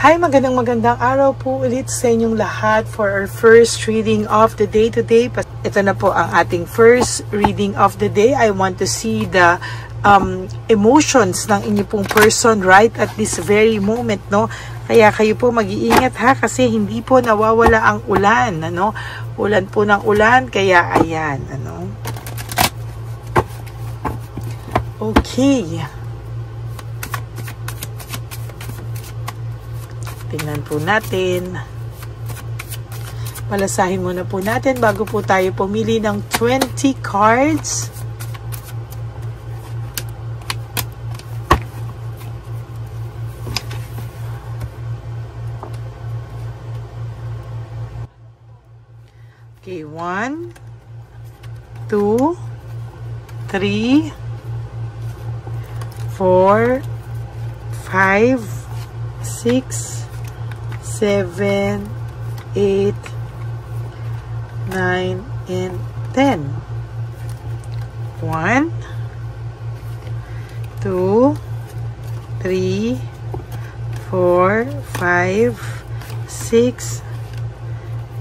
Hi, magandang araw po ulit sa inyong lahat for our first reading of the day today. Ito na po ang ating first reading of the day. I want to see the emotions ng inyo pong person right at this very moment, no? Kaya kayo po mag-iingat ha, kasi hindi po nawawala ang ulan, ano? Ulan po ng ulan, kaya ayan, ano? Okay. Tingnan po natin. Palasahin muna po natin bago po tayo pumili ng 20 cards. Okay, 1, 2, 3, 4, 5, 6, 7, 8, 9, and 10. 1, 2, 3, 4, 5, 6,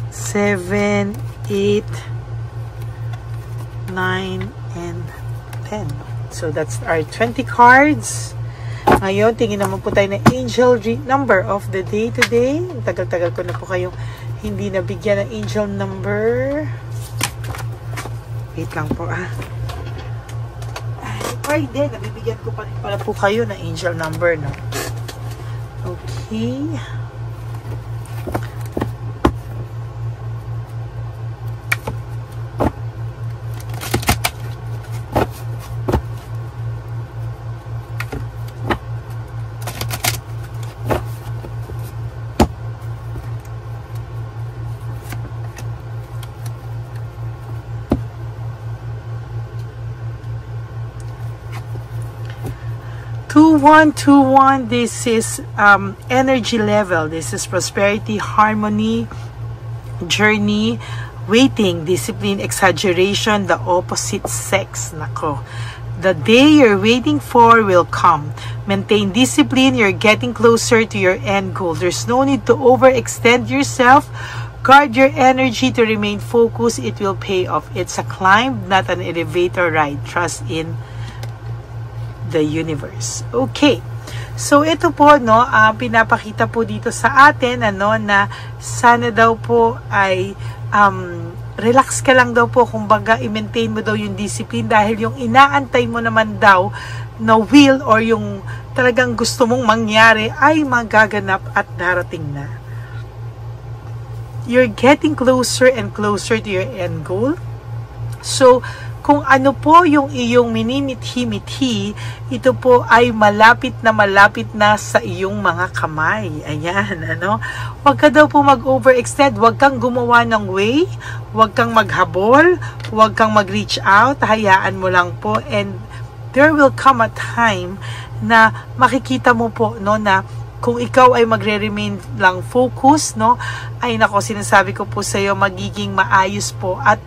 7, 8, 9, and 10. So that's our 20 cards. Ngayon, tingin naman po tayo ng angel number of the day today. Tagal-tagal ko na po kayong hindi nabigyan ng angel number. Wait lang po Ay, hindi. Nabibigyan ko pa rin pala po kayo ng angel number, no? Okay. This is energy level. This is prosperity, harmony, journey, waiting, discipline, exaggeration, the opposite sex. Nako. The day you're waiting for will come. Maintain discipline. You're getting closer to your end goal. There's no need to overextend yourself. Guard your energy to remain focused. It will pay off. It's a climb, not an elevator ride. Trust in the universe. Okay. So ito po, no, pinapakita po dito sa atin, ano, na sana daw po ay relax ka lang daw po, kumbaga i-maintain mo daw yung discipline, dahil yung inaantay mo naman daw na will or yung talagang gusto mong mangyari ay magaganap at darating na. You're getting closer and closer to your end goal. So kung ano po yung iyong minimithi-mithi, ito po ay malapit na sa iyong mga kamay. Ayan, ano? Huwag ka daw po mag-overextend. Huwag kang gumawa ng way. Huwag kang maghabol. Huwag kang mag-reach out. Hayaan mo lang po. And there will come a time na makikita mo po, no, na kung ikaw ay magre-remain lang focus, no, ay nako, sinasabi ko po sa iyo, magiging maayos po at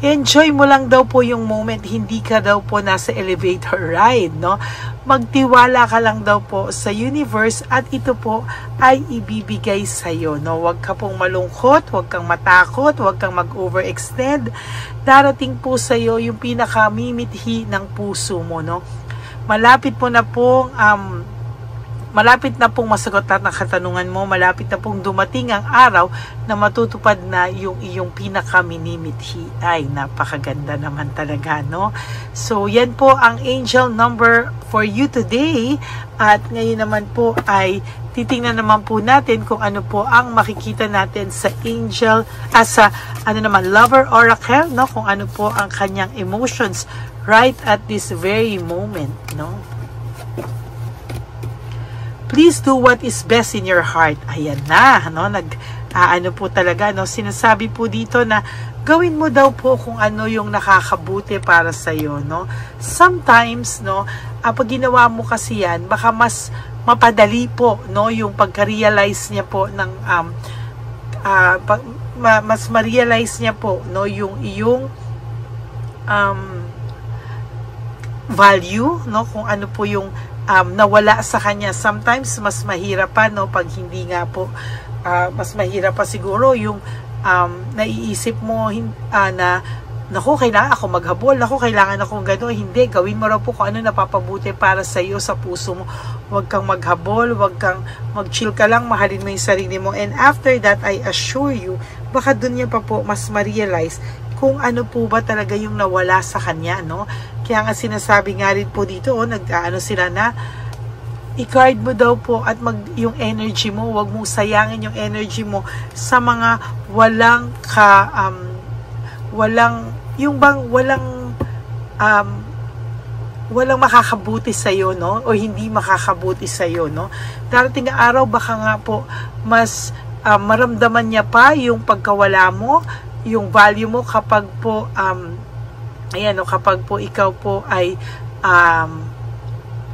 enjoy mo lang daw po yung moment, hindi ka daw po nasa elevator ride, no? Magtiwala ka lang daw po sa universe at ito po ay ibibigay sa iyo, no? Huwag ka pong malungkot, huwag kang matakot, huwag kang mag-overextend. Darating po sa iyo yung pinakamimithi ng puso mo, no? Malapit na pong masagot lahat ng katanungan mo. Malapit na pong dumating ang araw na matutupad na yung iyong pinaka-minimithi. Ay, napakaganda naman talaga, no? So, yan po ang angel number for you today. At ngayon naman po ay titingnan naman po natin kung ano po ang makikita natin sa angel, sa lover oracle, no? Kung ano po ang kanyang emotions right at this very moment, no? Please do what is best in your heart. Ayan na, no? Ano po talaga, no? Sinasabi po dito na gawin mo daw po kung ano yung nakakabuti para sa iyo, no? Sometimes, no, pag ginawa mo kasi yan, baka mas mapadali po, no, yung pagka-realize niya po ng mas ma-realize niya po, no, yung iyong value, no, kung ano po yung nawala sa kanya. Sometimes mas mahirap pa, no, pag hindi nga po, mas mahirap pa siguro yung naiisip mo na naku, kailangan ako maghabol, naku, kailangan akong gano'n. Hindi, gawin mo raw po kung ano napapabuti para sa iyo, sa puso mo. Huwag kang maghabol, huwag kang mag-chill ka lang, mahalin mo yung sarili mo. And after that, I assure you, baka dun niya pa po mas ma-realize kung ano po ba talaga yung nawala sa kanya, no? Kaya nga sinasabi nga rin po dito, nag-ano sila na, i-guard mo daw po at yung energy mo, huwag mong sayangin yung energy mo sa mga walang walang makakabuti sa iyo, no, o hindi makakabuti sa iyo, no. Darating ang araw baka nga po mas maramdaman niya pa yung pagkawala mo, yung value mo kapag po kapag po ikaw po ay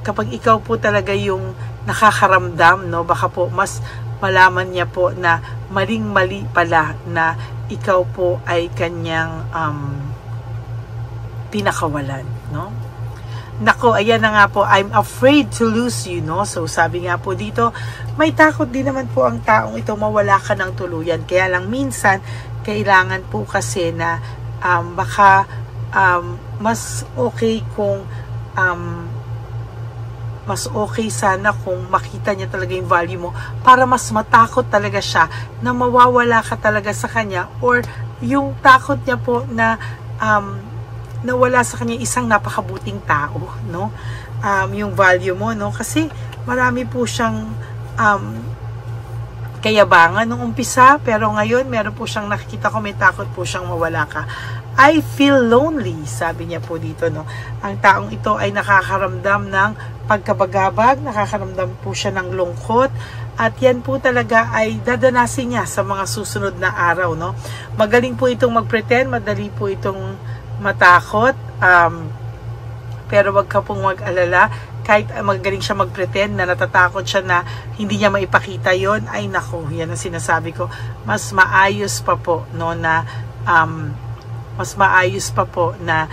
kapag ikaw po talaga yung nakakaramdam, no, baka po mas malaman niya po na maling-mali pala na ikaw po ay kanyang pinakawalan, no? Nako, ayan na nga po, I'm afraid to lose you, no? So, sabi nga po dito, may takot din naman po ang taong ito mawala ka ng tuluyan. Kaya lang minsan, kailangan po kasi na baka mas okay kung mas okay sana kung makita niya talaga yung value mo para mas matakot talaga siya na mawawala ka talaga sa kanya, or yung takot niya po na nawala sa kanya isang napakabuting tao, no? Yung value mo, no? Kasi marami po siyang kayabangan nung umpisa, pero ngayon meron po siyang nakikita ko, may takot po siyang mawala ka. I feel lonely, sabi niya po dito, no? Ang taong ito ay nakakaramdam ng pagkabagabag, nakakaramdam po siya ng lungkot, at yan po talaga ay dadanasin niya sa mga susunod na araw, no? Magaling po itong mag-pretend, madali po itong matakot, pero wag ka pong mag-alala. Kahit magaling siya mag-pretend na natatakot siya na hindi niya maipakita yon, ay nako, yan ang sinasabi ko, mas maayos pa po, no, na mas maayos pa po na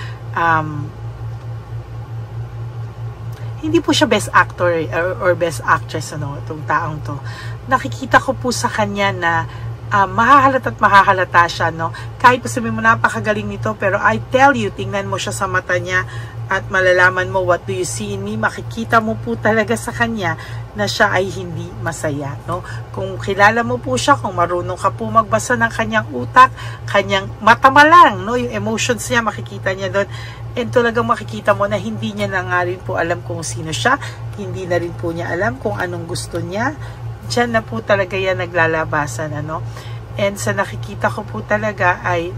hindi po siya best actor or best actress, ano, itong taong to. Nakikita ko po sa kanya na mahahalata siya, no? Kahit po sabihin mo napakagaling nito, pero I tell you, tingnan mo siya sa mata niya at malalaman mo, what do you see in me? Makikita mo po talaga sa kanya na siya ay hindi masaya, no? Kung kilala mo po siya, kung marunong ka po magbasa ng kanyang utak, kanyang mata malang, no? Yung emotions niya, makikita niya doon. And talagang makikita mo na hindi niya na nga rin po alam kung sino siya, hindi na rin po niya alam kung anong gusto niya. Diyan na po talaga yan naglalabasan, ano? And sa nakikita ko po talaga ay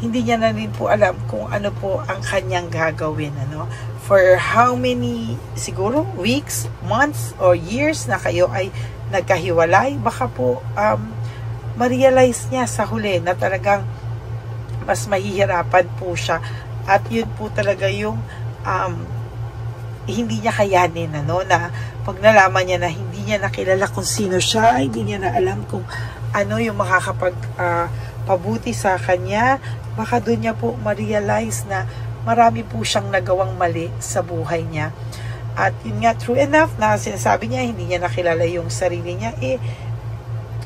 hindi niya na rin po alam kung ano po ang kanyang gagawin, ano? For how many, siguro, weeks, months, or years na kayo ay nagkahiwalay, baka po ma-realize niya sa huli na talagang mas mahihirapan po siya. At yun po talaga yung hindi niya kayanin, ano, na pag nalaman niya na hindi niya nakilala kung sino siya, hindi niya na alam kung ano yung pabuti sa kanya, baka doon niya po ma-realize na marami po siyang nagawang mali sa buhay niya. At yun nga, true enough na sinasabi niya, hindi niya nakilala yung sarili niya,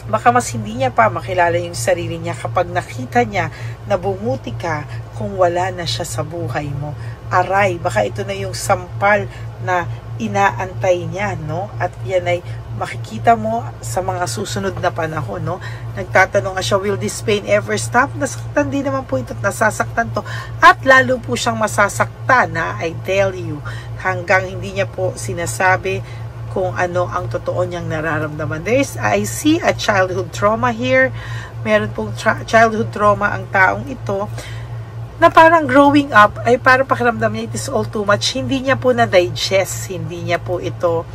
baka mas hindi niya pa makilala yung sarili niya kapag nakita niya na bumuti ka kung wala na siya sa buhay mo. Aray, baka ito na yung sampal na inaantay niya, no? At yan ay makikita mo sa mga susunod na panahon, no? Nagtatanong nga siya, will this pain ever stop? Nasaktan din naman po ito, nasasaktan to. At lalo po siyang masasaktan, na I tell you, hanggang hindi niya po sinasabi kung ano ang totoo niyang nararamdaman. I see a childhood trauma here. Meron pong childhood trauma ang taong ito, na parang growing up, ay parang pakiramdam niya, it is all too much. Hindi niya po na-digest, hindi niya po ito,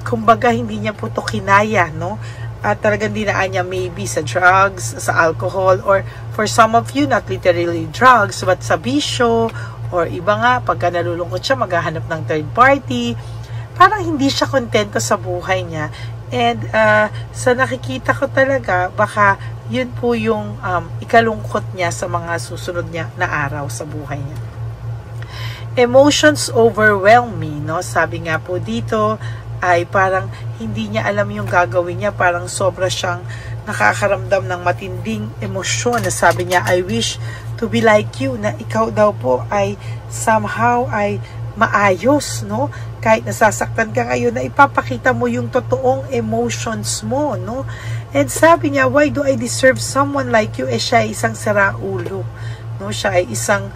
kumbaga, hindi niya po ito kinaya, no? At talagang dinaan niya maybe sa drugs, sa alcohol, or for some of you, not literally drugs, but sa bisyo, or iba nga, pagka nalulungkot siya, maghahanap ng third party. Parang hindi siya kontento sa buhay niya. And sa nakikita ko talaga, baka yun po yung ikalungkot niya sa mga susunod niya na araw sa buhay niya. Emotions overwhelm me, no? Sabi nga po dito ay parang hindi niya alam yung gagawin niya, parang sobra siyang nakakaramdam ng matinding emosyon. Na sabi niya, I wish to be like you, na ikaw daw po ay somehow ay maayos, no? Kahit nasasaktan ka ngayon, na ipapakita mo yung totoong emotions mo, no? And sabi niya, why do I deserve someone like you? Siya ay isang saraulo, no? Siya ay isang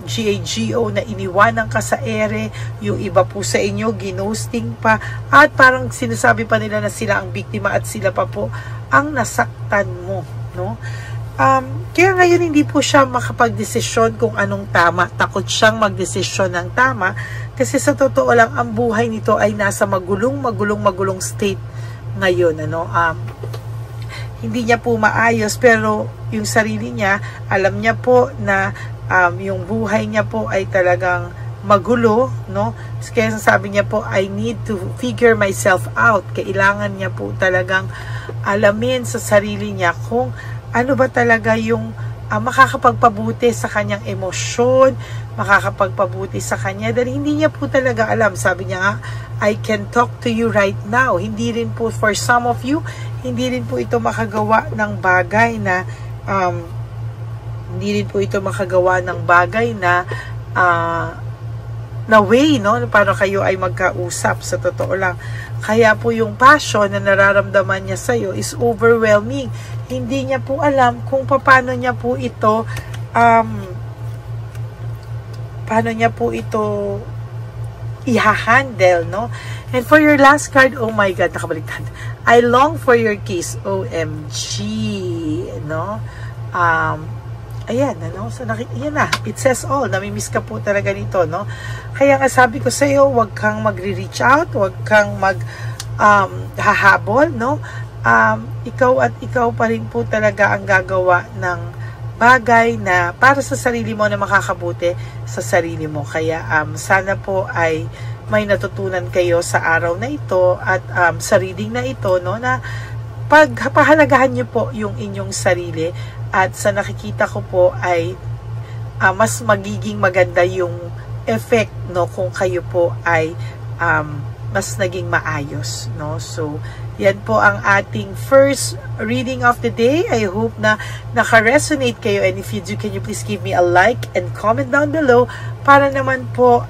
GAGO na iniwanan ka sa ere, yung iba po sa inyo ginosting pa, at parang sinasabi pa nila na sila ang biktima at sila pa po ang nasaktan mo, no? Kaya ngayon hindi po siya makapagdesisyon kung anong tama. Takot siyang magdesisyon ng tama kasi sa totoo lang ang buhay nito ay nasa magulong state ngayon, ano? Hindi niya po maayos, pero yung sarili niya, alam niya po na yung buhay niya po ay talagang magulo, no? Kaya sabi niya po, I need to figure myself out. Kailangan niya po talagang alamin sa sarili niya kung ano ba talaga yung makakapagpabuti sa kanyang emosyon, makakapagpabuti sa kanya, dahil hindi niya po talaga alam. Sabi niya nga, I can talk to you right now. Hindi rin po, for some of you, hindi rin po ito makagawa ng bagay na na way, no? Para kayo ay magkausap sa totoo lang. Kaya po yung passion na nararamdaman niya sa'yo is overwhelming. Hindi niya po alam kung paano niya po ito i-handle, no? And for your last card, oh my God, nakabaliktad. I long for your kiss. OMG, no? Ayan, ano? So, ayan na. It says all. Namimiss ka po talaga nito, no? Kaya nga sabi ko sa iyo, huwag kang magre-reach out, huwag kang hahabol, no? Ikaw pa rin po talaga ang gagawa ng bagay na para sa sarili mo na makakabuti sa sarili mo. Kaya sana po ay may natutunan kayo sa araw na ito at sa reading na ito, no? Na pagpahalagahan niyo po yung inyong sarili. At sa nakikita ko po ay mas magiging maganda yung effect, no, kung kayo po ay mas naging maayos, no? So yan po ang ating first reading of the day. I hope na naka-resonate kayo, and if you do, can you please give me a like and comment down below para naman po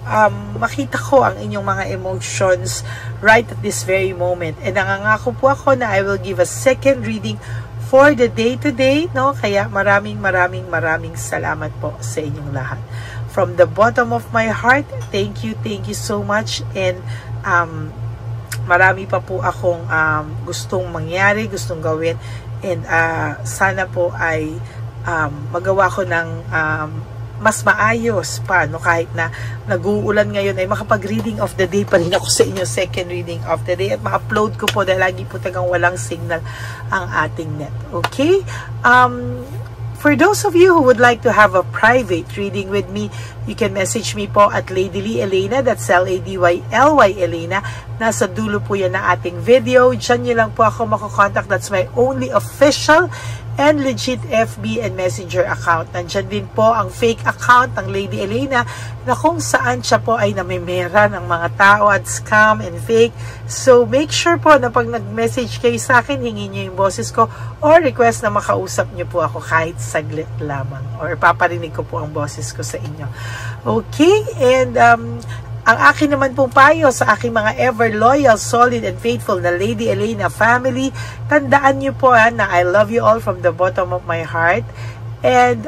makita ko ang inyong mga emotions right at this very moment. And nangangako po ako na I will give a second reading for the day today, no? Kaya maraming salamat po sa inyong lahat. From the bottom of my heart, thank you so much. And marami pa po akong gustong mangyari, gustong gawin. And sana po ay magawa ko ng mas maayos pa, no? Kahit na nag-uulan ngayon ay makapag-reading of the day pa rin ako sa inyo, second reading of the day, at ma-upload ko po dahil lagi po tagang walang signal ang ating net. Okay? For those of you who would like to have a private reading with me, you can message me po at Lady Lee Elena, that's LADYLY Elena. Nasa dulo po yan ng ating video. Diyan nyo lang po ako makokontak. That's my only official and legit FB and Messenger account. Nandyan din po ang fake account ng Lady Elena na kung saan siya po ay namimera ng mga tao at scam and fake. So make sure po na pag nag-message kayo sa akin, hingin nyo yung boses ko or request na makausap nyo po ako kahit saglit lamang, or paparinig ko po ang boses ko sa inyo. Okay? And ang akin naman pong payo sa aking mga ever loyal, solid, and faithful na Lady Elena family, tandaan niyo po na I love you all from the bottom of my heart. And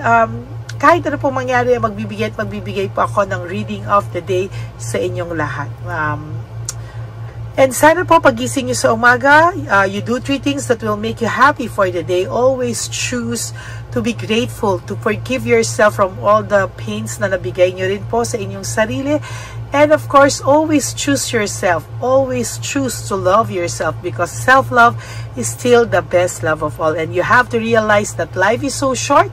kahit ano pong mangyari, magbibigay po ako ng reading of the day sa inyong lahat. And sana po pagising nyo sa umaga, you do 3 things that will make you happy for the day. Always choose to be grateful, to forgive yourself from all the pains na nabigay nyo rin po sa inyong sarili. And of course, always choose yourself. Always choose to love yourself, because self-love is still the best love of all. And you have to realize that life is so short.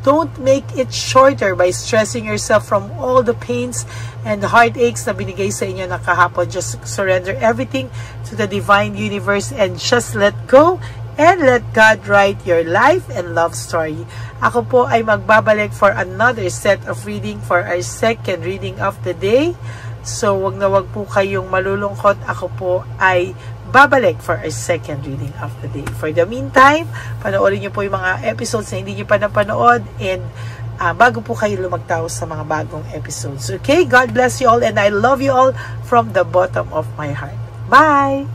Don't make it shorter by stressing yourself from all the pains and heartaches na binigay sa inyo na kahapon. Just surrender everything to the divine universe and just let go and let God write your life and love story. Ako po ay magbabalik for another set of reading for our second reading of the day. So, wag na wag po kayong malulungkot. Ako po ay babalik for our second reading of the day. For the meantime, panoorin niyo po yung mga episodes na hindi niyo pa napanood, and bago po kayo lumagtaw sa mga bagong episodes. Okay? God bless you all, and I love you all from the bottom of my heart. Bye!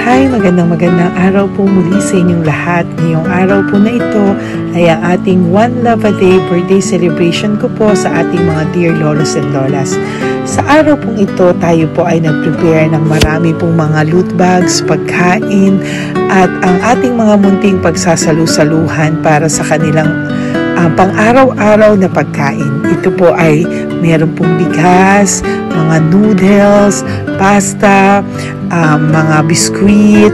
Hi, magandang araw po muli sa inyong lahat. Ngayong araw po na ito ay ang ating One Love a Day birthday celebration ko po sa ating mga dear lolos and lolas. Sa araw pong ito, tayo po ay nag-prepare ng marami pong mga loot bags, pagkain, at ang ating mga munting pagsasalu-saluhan para sa kanilang pang-araw-araw na pagkain. Ito po ay meron pong bigas, mga noodles, pasta, mga biskuit,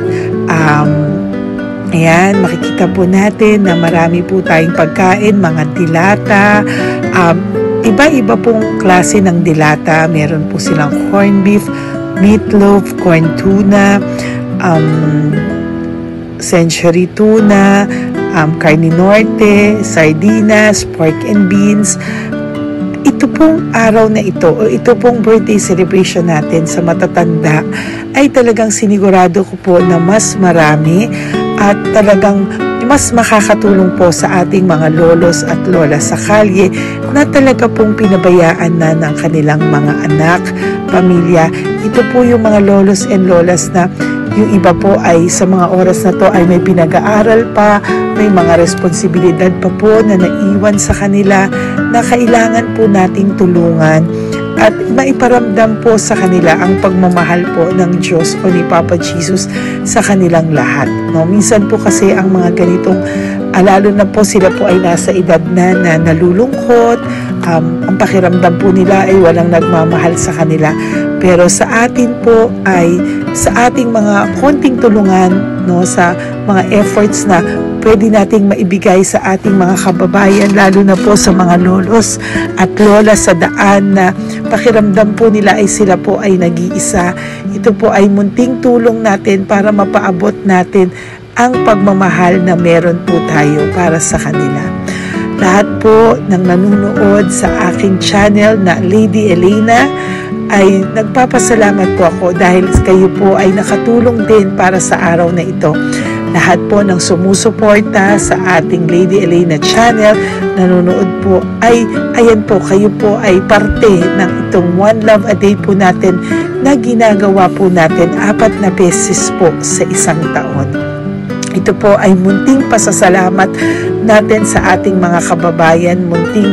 ayan, makikita po natin na marami po tayong pagkain, mga dilata, iba-iba pong klase ng dilata. Meron po silang corned beef, meatloaf, corn tuna, century tuna, carne norte, sardinas, pork and beans. Ito pong araw na ito, o ito pong birthday celebration natin sa matatanda, ay talagang sinigurado ko po na mas marami at talagang mas makakatulong po sa ating mga lolos at lola sa kalye na talaga pong pinabayaan na ng kanilang mga anak, pamilya. Ito po yung mga lolos and lolas na yung iba po ay sa mga oras na to ay may pinag-aaral pa, may mga responsibilidad pa po na naiwan sa kanila na kailangan po nating tulungan at maiparamdam po sa kanila ang pagmamahal po ng Diyos o ni Papa Jesus sa kanilang lahat. No? Minsan po kasi ang mga ganitong, lalo na po sila po ay nasa edad na nalulungkot, ang pakiramdam po nila ay walang nagmamahal sa kanila. Pero sa atin po ay sa ating mga konting tulungan, no, sa mga efforts na pwede nating maibigay sa ating mga kababayan, lalo na po sa mga lolos at lola sa daan na pakiramdam po nila ay sila po ay nag-iisa. Ito po ay munting tulong natin para mapaabot natin ang pagmamahal na meron po tayo para sa kanila. Lahat po ng nanonood sa aking channel na Lady Elena ay nagpapasalamat po ako dahil kayo po ay nakatulong din para sa araw na ito. Lahat po ng sumusuporta sa ating Lady Elena channel, nanonood po, ay ayan po, kayo po ay parte ng itong One Love a Day po natin na ginagawa po natin 4 na beses po sa isang taon. Ito po ay munting pasasalamat natin sa ating mga kababayan, munting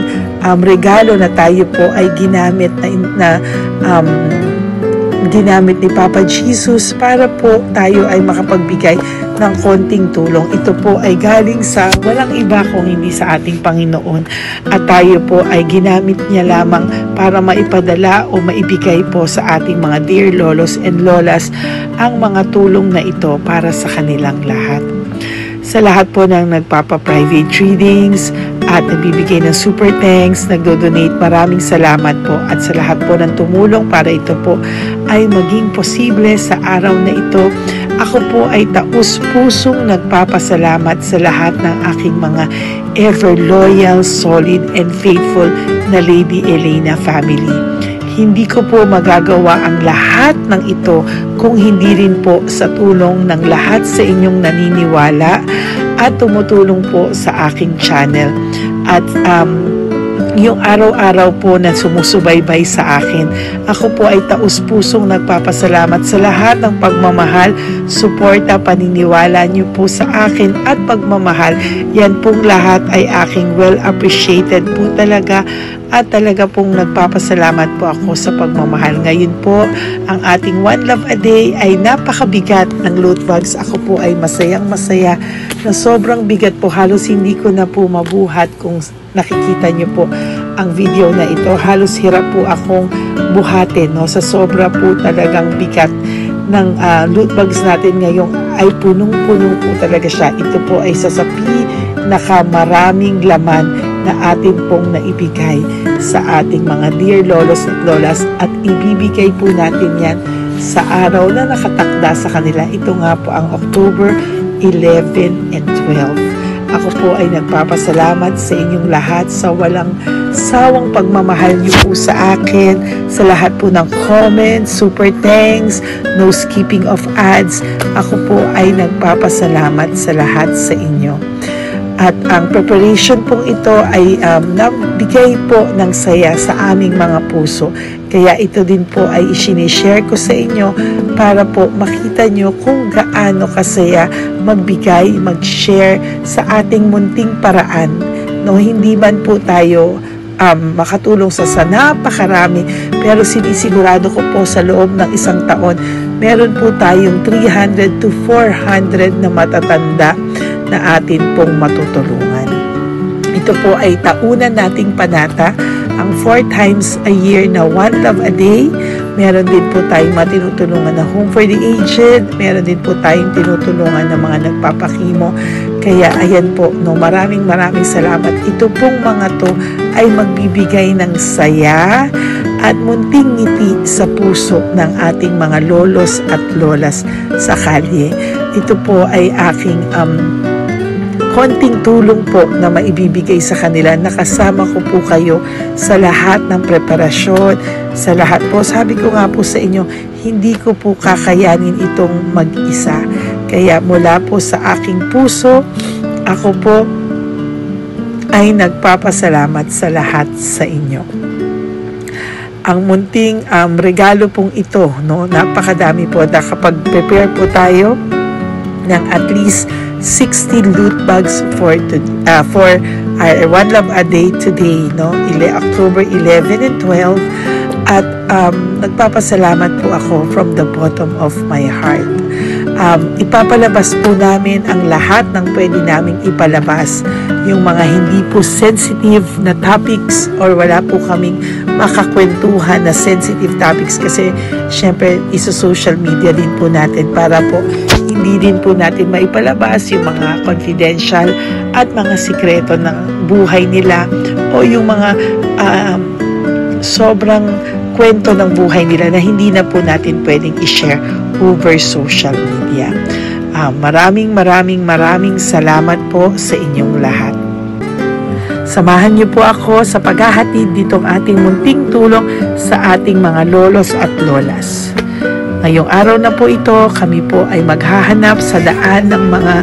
regalo na tayo po ay ginamit ginamit ni Papa Jesus para po tayo ay makapagbigay ng konting tulong. Ito po ay galing sa walang iba kung hindi sa ating Panginoon, at tayo po ay ginamit niya lamang para maipadala o maibigay po sa ating mga dear lolos and lolas ang mga tulong na ito para sa kanilang lahat. Sa lahat po ng nagpapa-private readings at nagbibigay ng super thanks, nagdo-donate, maraming salamat po. At sa lahat po ng tumulong para ito po ay maging posible sa araw na ito, ako po ay taus-pusong nagpapasalamat sa lahat ng aking mga ever loyal, solid, and faithful na Lady Elena family. Hindi ko po magagawa ang lahat ng ito kung hindi rin po sa tulong ng lahat sa inyong naniniwala at tumutulong po sa aking channel. At yung araw-araw po na sumusubaybay sa akin, ako po ay taus-pusong nagpapasalamat sa lahat ng pagmamahal, suporta, paniniwala niyo po sa akin at pagmamahal. Yan pong lahat ay aking well appreciated po talaga, at talaga pong nagpapasalamat po ako sa pagmamahal. Ngayon po, ang ating One Love a Day ay napakabigat ng loot bags. Ako po ay masayang-masaya na sobrang bigat po. Halos hindi ko na po mabuhat. Kung nakikita niyo po ang video na ito, halos hirap po akong buhatin, no? Sa sobra po talagang bigat ng loot bags natin ngayong ay punong-puno po talaga siya. Ito po ay sasapi nakamaraming laman na atin pong naibigay sa ating mga dear lolos at lolas, at ibibigay po natin yan sa araw na nakatakda sa kanila. Ito nga po ang October 11 and 12. Ako po ay nagpapasalamat sa inyong lahat sa walang sawang pagmamahal niyo po sa akin, sa lahat po ng comments, super thanks, no skipping of ads. Ako po ay nagpapasalamat sa lahat sa inyo. At ang preparation pong ito ay nabigay po ng saya sa aming mga puso. Kaya ito din po ay isinishare ko sa inyo para po makita nyo kung gaano kasaya magbigay, mag-share sa ating munting paraan. No, hindi man po tayo makatulong sa napakarami, pero sinisigurado ko po sa loob ng isang taon, meron po tayong 300 to 400 na matatanda na atin pong matutulungan. Ito po ay taunan nating panata, ang 4 times a year na One Love a Day. Meron din po tayong matinutulungan na Home for the Aged. Meron din po tayong tinutulungan ng mga nagpapakimo. Kaya ayan po, no, maraming salamat. Ito pong mga to ay magbibigay ng saya at munting ngiti sa puso ng ating mga lolos at lolas sa kalye. Ito po ay aking konting tulong po na maibibigay sa kanila. Nakasama ko po kayo sa lahat ng preparasyon, sa lahat po. Sabi ko nga po sa inyo, hindi ko po kakayanin itong mag-isa. Kaya mula po sa aking puso, ako po ay nagpapasalamat sa lahat sa inyo. Ang munting regalo pong ito, no, napakadami po na kapag prepare po tayo ng at least 60 loot bags for our One Love a Day today, no? October 11 and 12. At nagpapasalamat po ako from the bottom of my heart. Ipapalabas po namin ang lahat ng pwede naming ipalabas. Yung mga hindi po sensitive na topics or wala po kaming makakwentuhan na sensitive topics kasi syempre isa-social media din po natin para po hindi din po natin maipalabas yung mga confidential at mga sikreto ng buhay nila o yung mga sobrang kwento ng buhay nila na hindi na po natin pwedeng i-share over social media. Maraming salamat po sa inyong lahat. Samahan niyo po ako sa paghahatid ditong ating munting tulong sa ating mga lolos at lolas. Ngayong araw na po ito, kami po ay maghahanap sa daan ng mga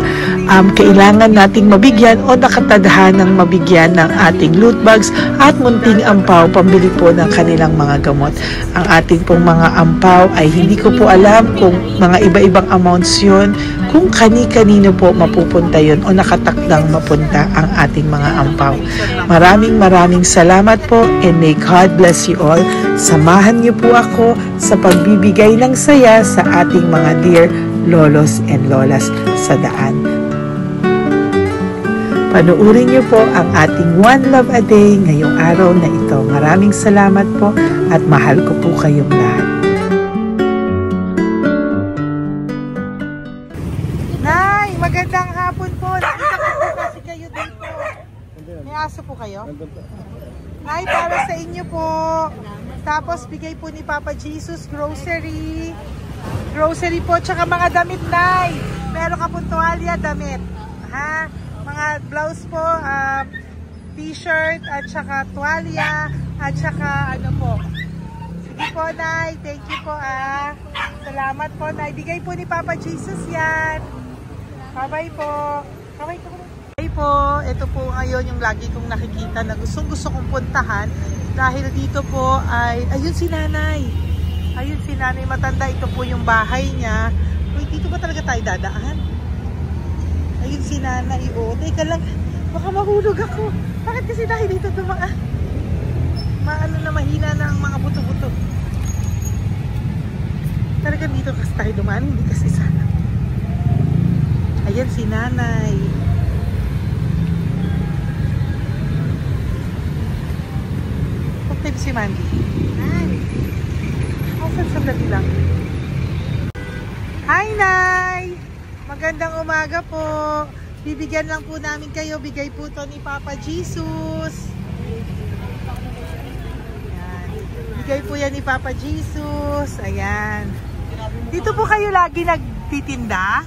kailangan nating mabigyan o nakatadhanang mabigyan ng ating loot bags at munting ampaw pambili po ng kanilang mga gamot. Ang ating pong mga ampaw ay hindi ko po alam kung mga iba-ibang amounts yun, kung kani-kanino po mapupunta yun o nakatakdang mapunta ang ating mga ampaw. Maraming salamat po and may God bless you all. Samahan niyo po ako sa pagbibigay ng saya sa ating mga dear lolos and lolas sa daan. Panuurin niyo po ang ating One Love a Day ngayong araw na ito. Maraming salamat po at mahal ko po kayong lahat. Nay, magandang hapon po. Nakita ko po kasi kayo dito. May aso po kayo? Nay, para sa inyo po. Tapos bigay po ni Papa Jesus grocery. Grocery po, tsaka mga damit, Nay. Meron ka po tuwalya, damit. Ha? Mga blouse po, t-shirt, at saka tuwalya, at saka ano po. Sige po, Nay. Thank you po, Salamat po, Nay. Bigay po ni Papa Jesus yan. Bye-bye po. Bye-bye po. Bye po. Ito po ngayon yung lagi kong nakikita na gusto kong puntahan. Dahil dito po ay, ayun si Nanay. Ayun si Nanay matanda. Ito po yung bahay niya. Uy, dito ba talaga tayo dadaan? Ayun si Nanay. O, teka lang. Baka mahulog ako. Bakit kasi dahil dito dumaan? Maano na mahina na ang mga buto-buto. Talaga dito kasi tayo dumaan. Hindi kasi sana. Ayan si Nanay. Okay si Mandy. Sandali lang. Hi, Nay! Magandang umaga po. Bibigyan lang po namin kayo. Bigay po to ni Papa Jesus. Ayan. Bigay po yan ni Papa Jesus. Ayan. Dito po kayo lagi nagtitinda?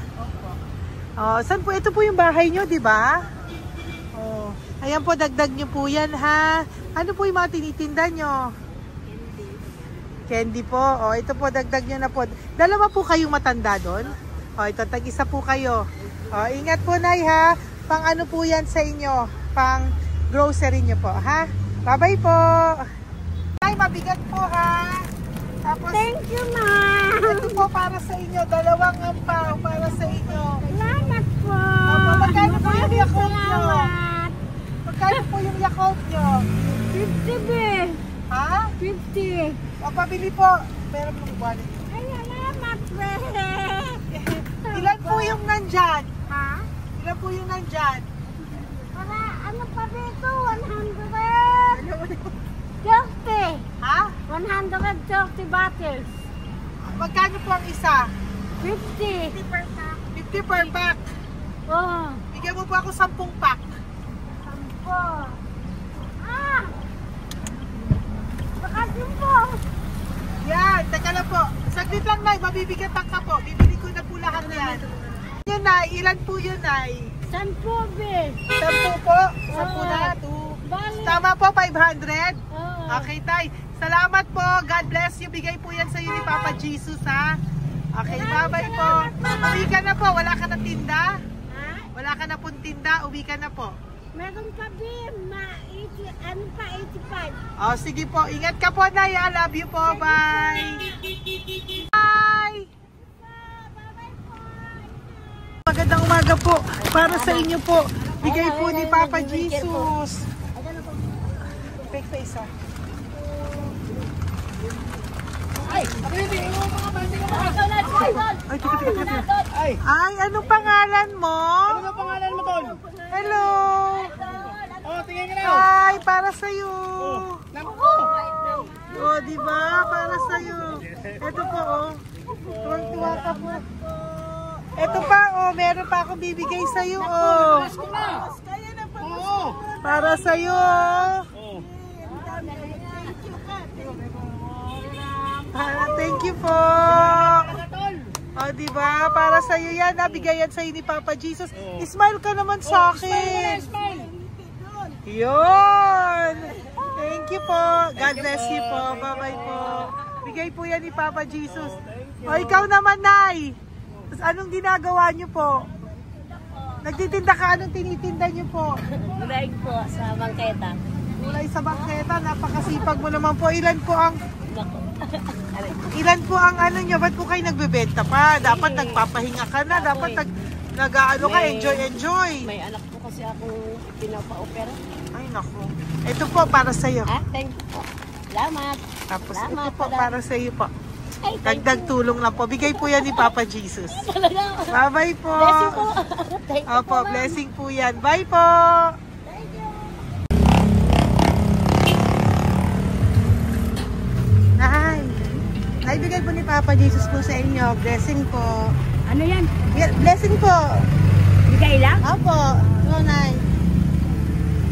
Oh, saan po? Ito po yung bahay nyo, di ba? Oh, ayan po, dagdag nyo po yan, ha? Ano po yung mga tinitinda nyo? Candy po. Oh, ito po, dagdag nyo na po. Dalawa po kayong matanda doon? Oh, ito, tag-isa po kayo. Oh, ingat po, Nay, ha? Pang ano po yan sa inyo? Pang grocery nyo po, ha? Bye-bye po. Nay, mabigat po, ha? Tapos, Thank you, ma. ito po para sa inyo. Dalawang ampaw para sa inyo. Salamat po. Opo, magkano po yung Yakult nyo? Salamat. Magkano po yung Yakult nyo? 50 be. Ha? 50. O, pabili po. Meron pong wallet. Ay, salamat be. Ilan po yung nandyan? Ha? Ilan po yung nandyan? Para ano pa dito? 100. Ano po yung... 30. Ha? 130 bottles. Magkano po ang isa? 50. 50 per pack. Oh. Bigyan mo po ako 10 pack. Sampo. Ah! Bakasyon po. Yan, teka lang po. Saglit lang, Nay. Mabibigatan ka po. Bibili ko na po lahat yan. Yun, Nay. Ilan po yun, Nay? 10 be. 10 po. 10 na. 2. Bali. Tama po, 500. Oh. Okay, Tay. Salamat po. God bless you. Bigay po yan sa iyo ni Papa Jesus, ha? Okay, bye-bye po. Uwi ka na po. Wala ka na tinda? Ha? Wala ka na pong tinda. Uwi ka na po. Meron pa din, ano pa, 85. Oh, sige po. Ingat ka po, Nay. I love you po. Bye. Bye. Magandang umaga po. Para sa inyo po. Bigay po ni Papa Jesus. Fake face, ha? Ay, bibigyan mo mga bandi ka. Ay, tika. Ay, anong pangalan mo? Ano ba pangalan mo, Tol? Hello. Oh, tingin ka na. Ay, para sa'yo. Naku. Oh, di ba? Para sa'yo. Ito po, oh. Tuwang-tuwa ka po. Ito pa, oh. Meron pa akong bibigay sa'yo, oh. Pasko na. Oo. Para sa'yo, oh. Oh. Thank you po. Oh, di ba? Para sa'yo yan. Nabigay yan sa'yo ni Papa Jesus. Smile ka naman sa akin. Smile. Yun. Thank you po. God bless you po. Bye-bye po. Bigay po yan ni Papa Jesus. O, ikaw naman, Nay. Anong ginagawa niyo po? Nagtitinda ka? Anong tinitinda niyo po? Gulay po sa bangketa. Gulay sa bangketa. Napakasipag mo naman po. Ilan po ang ano nyo? Ba't po kayo nagbebenta pa? Dapat nagpapahinga ka na. Dapat nag-ano ka, enjoy. May anak po kasi akong pinapa-opera. Ay, naku. Ito po, para sa'yo. Ah, thank you po. Salamat. Tapos Salamat, ito po, madam. para sa'yo po. Ay, thank Dagdag tulong lang po. Bigay po yan ni Papa Jesus. Talaga. Bye-bye po. Bless you po. Thank you Opo, po, ma'am. blessing po yan. Bye po. Thank you. Naibigay po ni Papa Jesus po sa inyo. Blessing po. Ano yan? Blessing po. Bigay lang? Opo. Ito, Nay.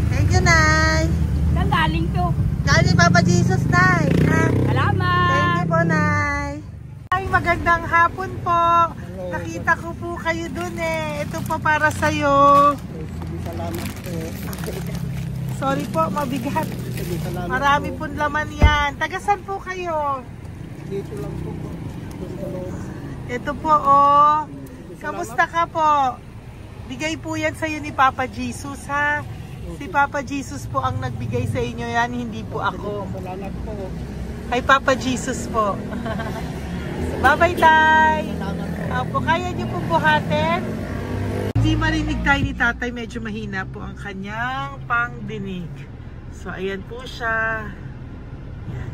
Thank you, Nay. Saan galing to? Galing Papa Jesus, Nay. Ha? Salamat. Thank you po, Nay. Ay, magandang hapon po. Nakita ko po kayo dun eh. Ito po para sa'yo. Salamat po. Sorry po, mabigat. Salamat Marami pong laman yan. Tagasan po kayo? Dito lang po. Ito po, oh. Kamusta ka po? Bigay po yan sa'yo ni Papa Jesus, ha? Si Papa Jesus po ang nagbigay sa inyo yan, hindi po ako. Salamat po. Kay Papa Jesus po. Bye-bye, Tay. Opo, kaya niyo po buhatin? Hindi marinig tayo ni Tatay, medyo mahina po ang kanyang pangdinig. So, ayan po siya. Yan.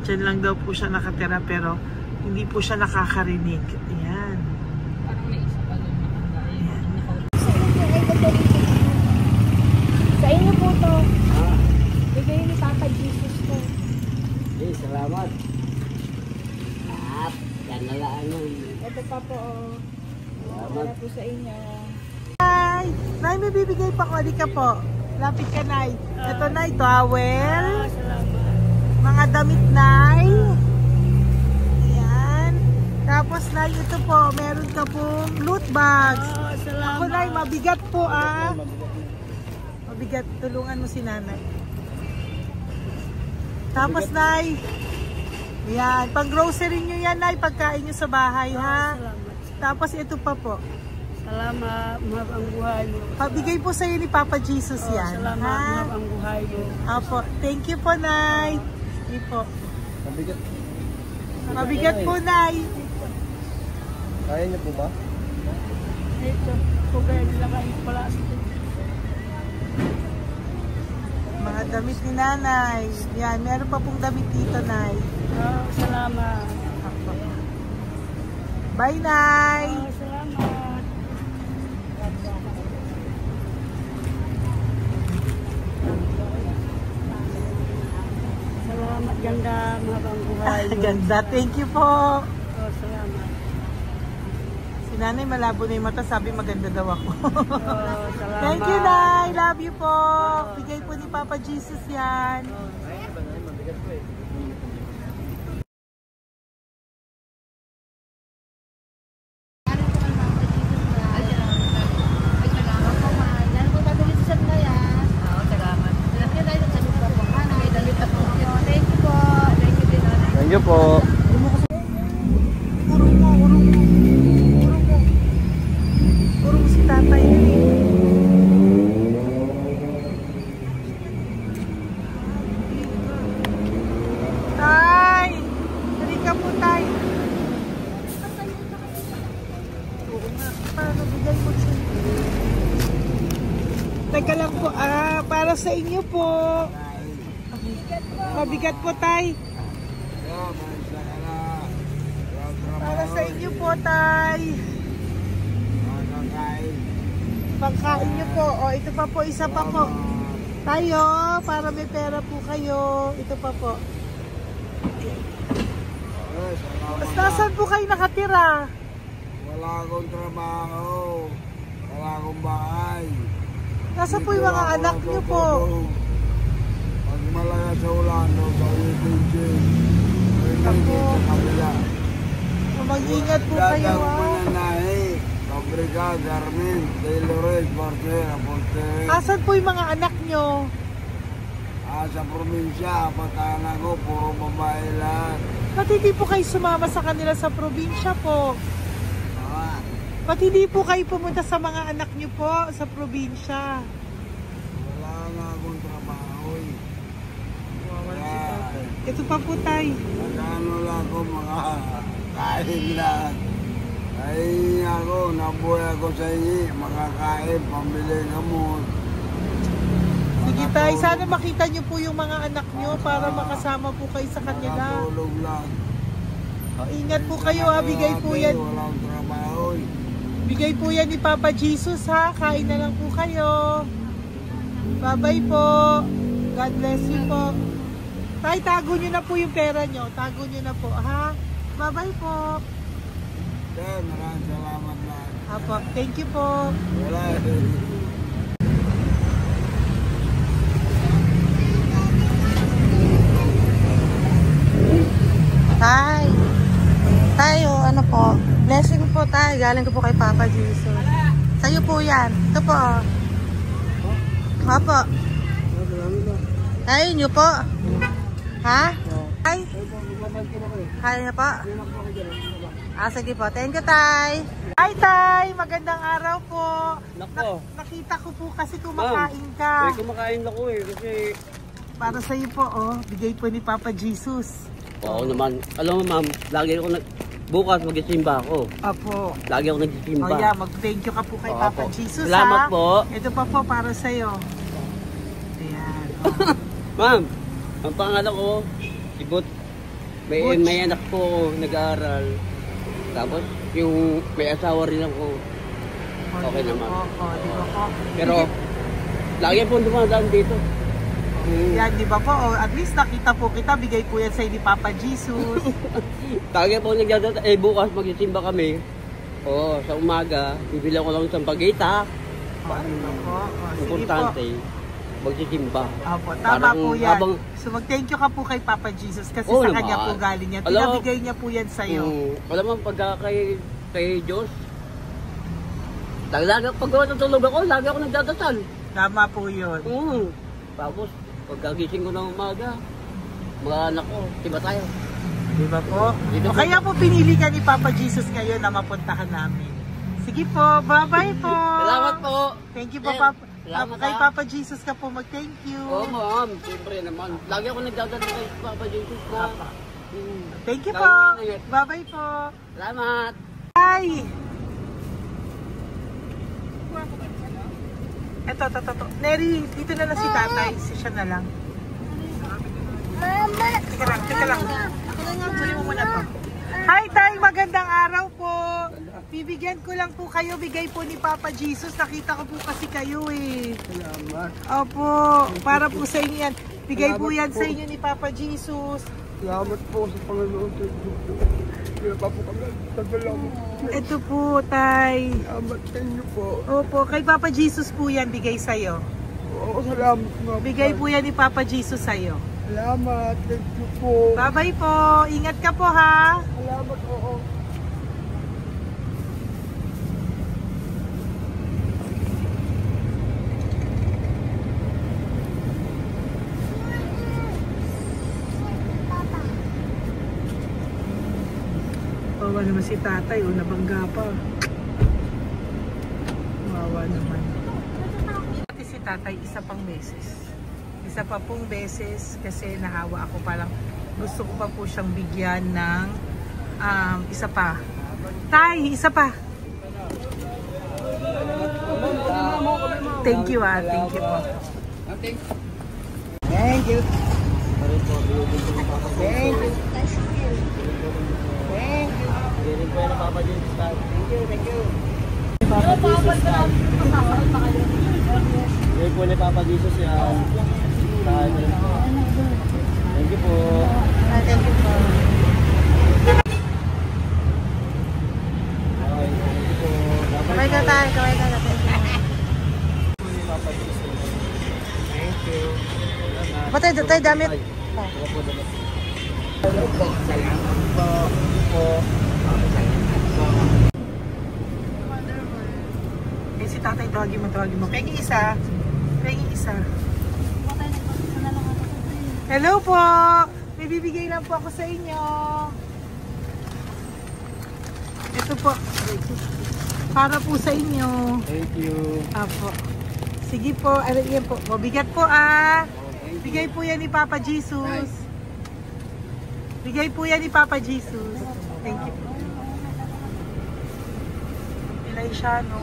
Diyan lang daw po siya nakatira pero hindi po siya nakakarinig. Ayan. Sa inyo po to. Bigay ni Papa Jesus to. Okay, salamat. At, yan na lang. Ito pa po. Salamat. Para po sa inyo. Nay! Nay, may bibigay pa ko. Di ka po. Lapit ka, Nay. Ito, Nay, towel. Salamat. Mga damit, Nay. Ayan. Tapos, Nay, ito po, meron ka pong loot bags. Ako, Nay, mabigat po, Mabigat. Tulungan mo si Nanay. Tapos, Nay, yan. Pang grocery nyo yan, Nay. Pagkain nyo sa bahay, ha? Tapos, ito pa po. Salamat, mahab ang buhay mo. Pabigay po sa'yo ni Papa Jesus yan. Salamat, mahab ang buhay mo. Apo. Thank you po, Nay. Hindi po. Mabigat. Mabigat po, Nay. Kaya niyo po ba? Ito, kaya nila kayo pala. Mga damit ni Nanay. Yan, meron pa pong damit dito, Nay. Salamat. Apo. Bye, Nay. Salamat. Salamat, ganda, mahab ang buhay mo. Ganda. Thank you po. Salamat. Si Nanay malabo na yung mata. Sabi maganda daw ako. Salamat. Thank you, Nay. Love you po. Bigay po ni Papa Jesus yan. Mabigat po eh. Thank you po. Urong mo. Urong si tatay. Tay! Halika po, Tay. Oo nga. Paano bigay mo siya? Teka lang po. Para sa inyo po. Mabigat po, Tay. Para sa inyo po, Tay. Pagkain nyo po. O, ito pa po, isa pa po. Tayo, para may pera po kayo. Ito pa po. Nasaan po kayo nakatira? Wala akong trabaho. Wala akong bahay. Nasaan po yung mga anak nyo po? Pag malaya sa ulan, sa UTG. Ako. Sa kabila. Mag-ingat po kayo, Dagang Mananahi, Fabrica, Garmin, Taylorage, Bartera, Portere. Asan po yung mga anak nyo? Sa probinsya, patanan ko, puro babae lahat. Ba't hindi po kayo sumama sa kanila sa probinsya po? Ah, Ba't hindi po kayo pumunta sa mga anak nyo po sa probinsya? wala nga akong trabaho eh. Ito pa po, Tay. Nagano lang ako mga kain lang. Ay ako, nabuhay ako sa inyo, makakain, pambili gamot. Sige, Tay. Sana makita nyo po yung mga anak nyo para makasama po kayo sa kanila. Makatulog lang. O, ingat po kayo, ha. Bigay po yan. Walang trabaho eh. Bigay po yan ni Papa Jesus, ha. Kain na lang po kayo. Bye-bye po. God bless you po. Tay, tago nyo na po yung pera nyo. Tago nyo na po, ha. Bye-bye po. Sir, maraming salamat na. Apo, thank you po. Wala Tay. Tayo, ano po? Blessing po tayo. Galing ko po kay Papa Jesus. Sa'yo po yan. Ito po. Apo. Tayo nyo po. Ha? Tay? Kaya niyo po? Sige po. Thank you, Tay. Hi, Tay. Magandang araw po. Nako. Nakita ko po kasi kumakain ka. Kumakain ako eh kasi Para sa'yo po, bigay po ni Papa Jesus. oo naman. Alam mo ma'am, lagi ako bukas magsisimba ako. Apo. Lagi ako nagsisimba. Oh yeah, mag-thank you ka po kay Oo Papa po. Jesus, Salamat ha? po. Ito pa po para sa'yo. Ayan. Ma'am, ang pangalan ko, si Butch. Butch. May anak ko nag-aaral. Tapos yung may asawa rin ako. Okay naman. Di ba po? Pero lagi po dumadaan dito. Yan, di ba po? At least nakita po kita, bigay po yan sa'yo ni Papa Jesus. Lagi po nagdadaan. Bukas magsisimba kami. Oo, sa umaga, bibili ko lang isang bagita. Di ba po? Sige po. Importante. magsisimba. Opo, tama Parang po yan. habang- So mag-thank you ka po kay Papa Jesus kasi Oo sa naman. kanya po galing yan. Alam mo- Pinabigay niya po yan sa'yo. Alam mo, pagka kay Diyos, lagi pag natulog ako, lagi ako nagdadasal. Tama po yun. Tapos, pagkagising ko ng umaga, mga anak ko, diba tayo? Di ba po? Dito O po. kaya po pinili ka ni Papa Jesus ngayon na mapuntahan namin. Sige po, bye-bye po. Salamat po. Thank you po, Eh, Papa. salamat, Kay ah. Papa Jesus ka po mag-thank you. Oo, ma'am. Siyempre naman. Lagi ako nagdadasal kay Papa Jesus na. Papa. Thank you Lagi po. ingat. Bye-bye po. Salamat. Bye. Eto. Neri, dito na lang si tatay. Siya na lang. Mama! Teka lang. Tuloy mo muna to. Hi, tay! Magandang araw po. Bibigyan ko lang po kayo. Bigay po ni Papa Jesus. Nakita ko po kasi kayo eh. Salamat. Opo. Para po sa inyo yan. Bigay po yan sa inyo ni Papa Jesus. Salamat po sa Panginoon. Kaya pa po kami. Salamat. Ito po, tay. Salamat sa inyo po. Opo. Kay Papa Jesus po yan. Bigay sa'yo. Oo, salamat nga. Bigay po yan ni Papa Jesus sa'yo. Salamat. Thank you po. Bye-bye po. Ingat ka po ha. Salamat po. Wawa naman si tatay, o nabangga pa. Wawa naman. Pati si tatay, isa pang beses. Isa pa pong beses kasi nahawa ako, parang gusto ko pa po siyang bigyan ng isa pa. Tay, isa pa. Thank you thank you po. Thank you. Thank you. Thank you. Bigay po ni Papa Jesus yan. Thank you po. Thank you po. Kamay ka tayo, kamay ka na. Thank you. Patay, tayo damit. Eh, si tatay, tawagin mo. Pengi isa. Hello po! May bibigay lang po ako sa inyo. Ito po. Para po sa inyo. Thank you. Apo. Sige po, yan po. Mabigat po Bigay po yan ni Papa Jesus. Bigay po yan ni Papa Jesus. Thank you po. Pilay siya, no?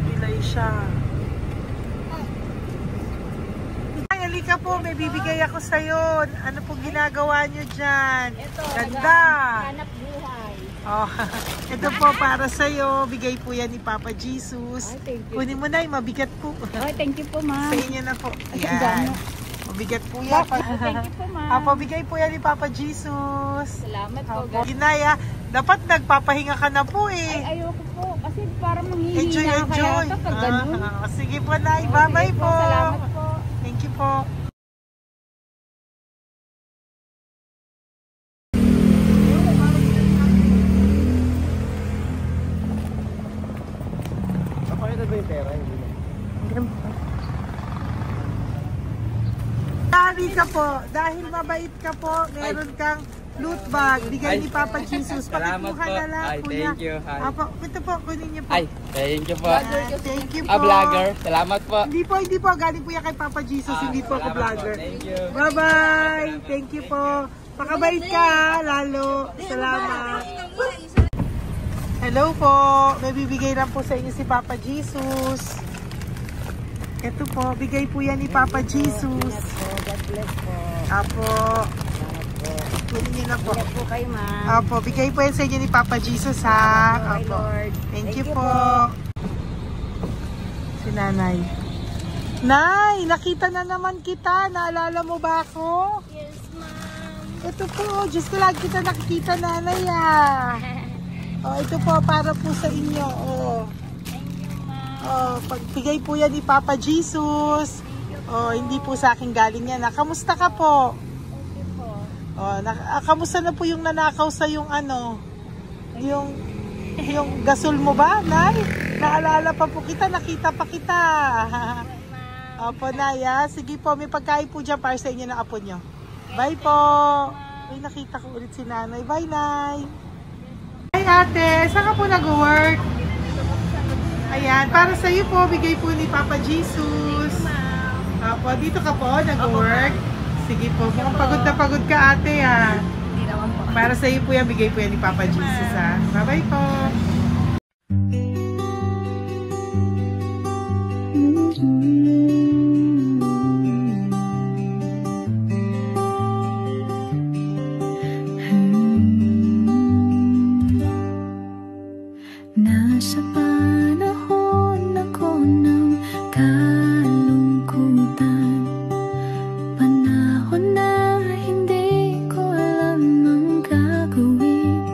Pilay siya. Ay, halika po. May bibigay ako sa'yo. Ano po ginagawa nyo dyan? Ito, Ganda. hanap buhay. Oh, ito po para sa'yo. Bigay po yan ni Papa Jesus. Ay, thank you. Kunin mo na, mabigat po. Ay, thank you po, ma'am. Sa inyo na po. Ay, ang Ayan. dami. Mabigat po yan. Thank you po, ma'am. Apo, bigay po yan ni Papa Jesus. Salamat po, Apo, guys. Ginaya, dapat nagpapahinga ka na po eh. Ay, ayoko po. Kasi parang manghihina Enjoy. kaya pag ganun. Sige po, Nay. Bye-bye Sige po. Salamat po. Thank you po. Kapag ito ba yung pera? Dahil ka po, dahil mabait ka po, meron kang loot bag. Bigay ni Papa Jesus. Salamat Pakibuha po. na lang, Ay, kuya. thank you. Ay. Apo, ito po, kunin niyo po. Ay, thank you po. Thank you po. Vlogger. Salamat po. Hindi po. Galing po yan kay Papa Jesus. Hindi po ako Salamat vlogger. po. Thank you. Bye-bye. Thank you po. Pakabait ka, lalo. Salamat. Hello po. May bibigay lang po sa inyo si Papa Jesus. Ito po, bigay po yan ni Papa Jesus. God bless po. Apo. Kunin niyo na po. Ingat po kayo, ma'am. Apo, bigay po yan sa inyo ni Papa Jesus ha. Salamat po, Apo. Lord. Thank you po. Si Nanay. Nay, nakita na naman kita. Naalala mo ba ako? Yes, ma'am. Ito po, just lang kita nakikita, Nanay ah. Oh, ito po para po sa inyo. Oh. Thank you, ma'am. Oh, pagbigay po yan ni Papa Jesus. Oh, hindi po sa akin galing yan. Kamusta ka po? Okay po. Oh, kamusta na po yung nanakaw sa yung ano? Yung gasol mo ba, Nay? Naalala pa po kita, nakita pa kita. Opo, Nay. Sige po, may pagkain po dyan para sa inyo ng apo nyo. Bye po. Ay, nakita ko ulit si Nanay. Bye, Nay. Hi, ate. Saan ka po nag-work? Ayan, para sa iyo po, bigay po ni Papa Jesus. Opo, dito ka po, nag-work. Sige po, mukhang pagod na pagod ka, ate, ha. Hindi naman po. Para sa iyo po yan, bigay po yan ni Papa Jesus, ha. Bye-bye po. Nasa panahon ako ng kalungkutan, panahon na hindi ko alam ang gagawin.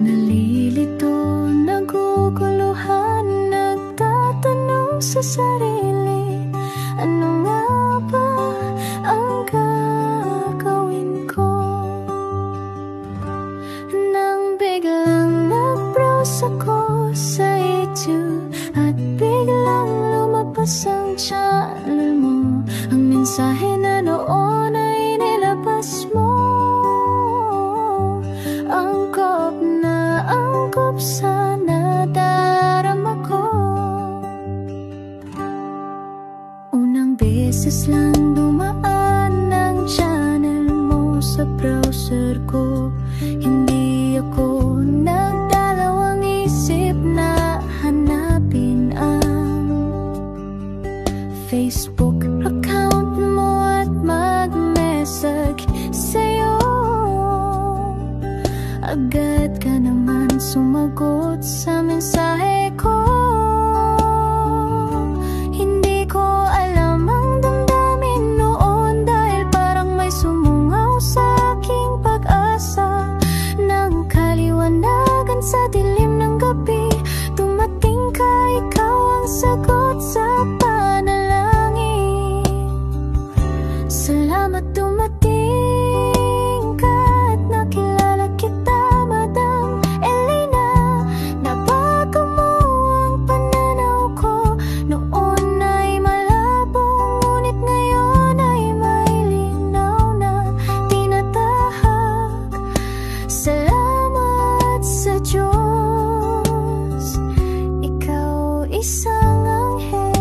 Nalilito, naguguluhan, nagtatanong sa sarili, ano nga ba ang gagawin ko? Nang biglang nag-browse ako sa YouTube at biglang lumabas ang channel mo, ang mensahe na noon ay nilabas mo. Angkop sa nadarama ko. Unang beses lang dumaan ang channel mo sa browser ko. Hindi ako nagdalawang isip na hanapin ang Facebook account mo at mag-message sa'yo. Agad ka naman sumagot sa mensahe ko. Hindi ko alam ang damdamin noon, dahil parang may sumungaw sa aking pag-asa. Nang kaliwanagan sa dilim ng gabi, dumating ka, ikaw ang sagot sa panalangin. Salamat dumating ka at nakilala kita, Madam Elena. Nabago mo ang pananaw ko. Noon ay malabo, ngunit ngayon ay may linaw na tinatahak. Salamat sa Diyos, ikaw isang anghel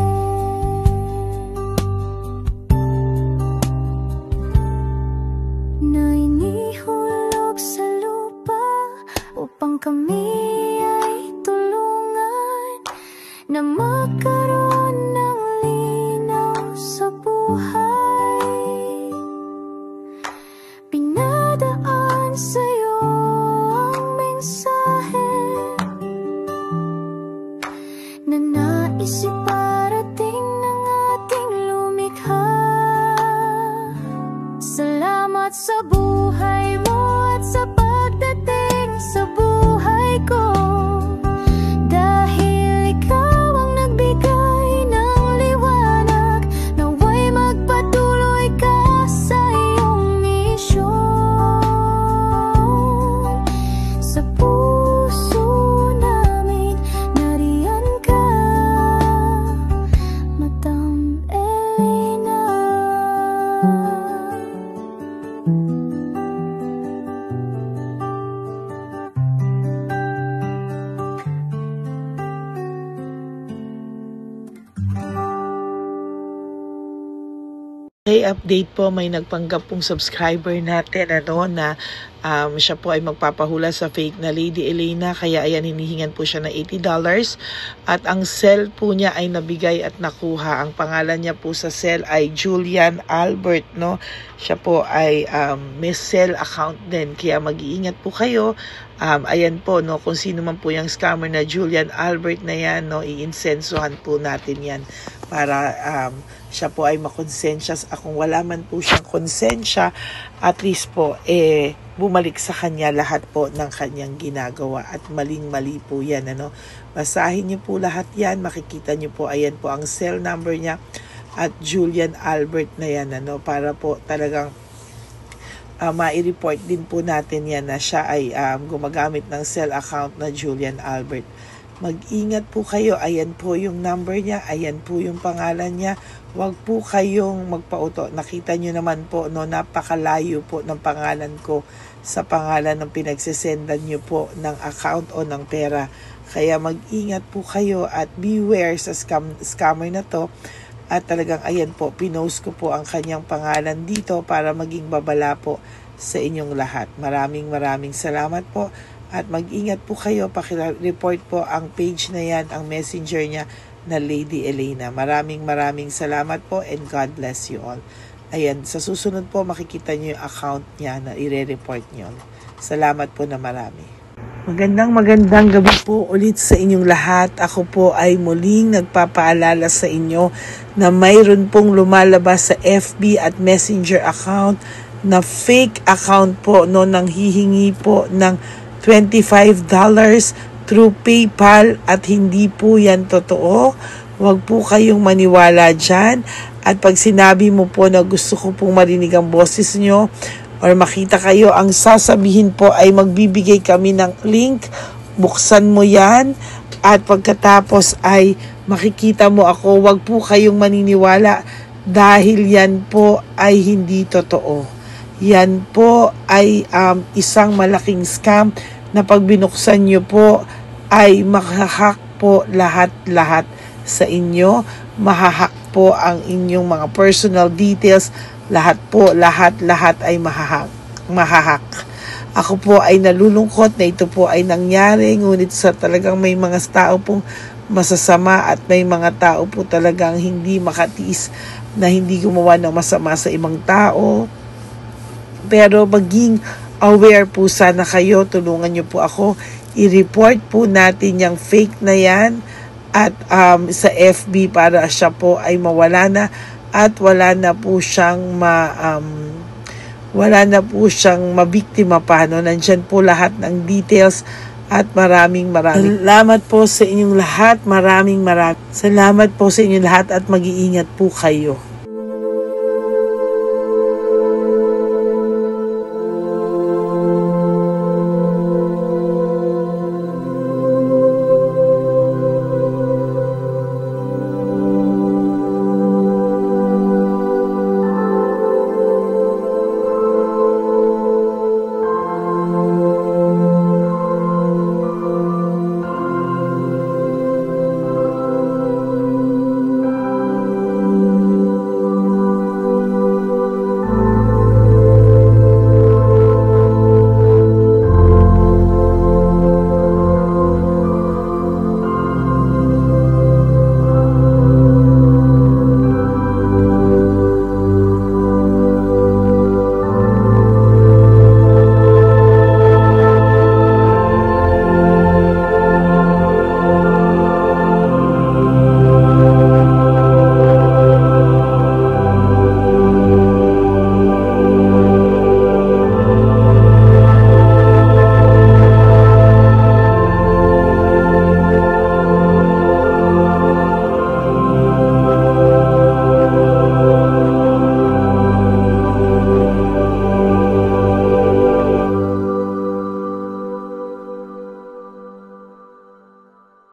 na inihulog sa lupa upang kami ay tulungan na magkaroon ng linaw sa buhay. Pinadaan sa'yo ang mensahe na nais iparating ng ating lumikha. Salamat sa buhay mo at sa pagdating sa buhay ko, dahil ikaw ang nagbigay ng liwanag. Nawa'y magpatuloy ka sa iyong misyon. Sa puso namin nariyan ka, Madam Elena. Hey, update po, may nagpanggap pong subscriber natin na siya po ay magpapahula sa fake na Lady Elena, kaya ayan, hinihingan po siya ng $80 at ang cell po niya ay nabigay at nakuha. Ang pangalan niya po sa cell ay Julian Albert, no? Siya po ay may cell account din, kaya mag-iingat po kayo. Ayan po, no, kung sino man po yung scammer na Julian Albert na yan, no, i-insensohan po natin yan para siya po ay makonsensya. Kung wala man po siyang konsensya, at least po bumalik sa kanya lahat po ng kanyang ginagawa, at maling-mali po yan, ano. Basahin niyo po lahat yan, makikita niyo po, ayan po ang cell number niya at Julian Albert na yan, ano, para po talagang mai-report din po natin yan na siya ay gumagamit ng cell account na Julian Albert. Mag-ingat po kayo, ayan po yung number niya, ayan po yung pangalan niya. Huwag po kayong magpauto. Nakita nyo naman po, no, napakalayo po ng pangalan ko sa pangalan ng pinagsisendan nyo po ng account o ng pera. Kaya mag-ingat po kayo at beware sa scammer na to. At talagang ayan po, pinost ko po ang kanyang pangalan dito para maging babala po sa inyong lahat. Maraming salamat po. At mag-ingat po kayo, pakireport po ang page na yan, ang messenger niya na Lady Elena. Maraming salamat po and God bless you all. Ayan, sa susunod po makikita niyo yung account niya na ire-report niyo. Salamat po na marami. Magandang gabi po ulit sa inyong lahat. Ako po ay muling nagpapaalala sa inyo na mayroon pong lumalabas sa FB at Messenger account na fake account po, no, nang hihingi po ng $25 through PayPal, at hindi po yan totoo. Huwag po kayong maniwala dyan. At pag sinabi mo po na gusto ko pong marinig ang boses nyo or makita kayo, ang sasabihin po ay magbibigay kami ng link, buksan mo yan, at pagkatapos ay makikita mo ako. Huwag po kayong maniniwala dahil yan po ay hindi totoo. Yan po ay isang malaking scam na pag binuksan nyo po ay mahahack po lahat sa inyo. Mahahack po ang inyong mga personal details. Lahat ay mahahack. Ako po ay nalulungkot na ito po ay nangyari, ngunit sa talagang may mga tao pong masasama at may mga tao po talagang hindi makatiis na hindi gumawa ng masama sa ibang tao. Pero maging aware po sana kayo, tulungan nyo po ako, i-report po natin yung fake na yan at sa FB para siya po ay mawala na at wala na po siyang mabiktima pa, no? Nandyan po lahat ng details at maraming salamat po sa inyong lahat, maraming salamat po sa inyong lahat at mag-iingat po kayo.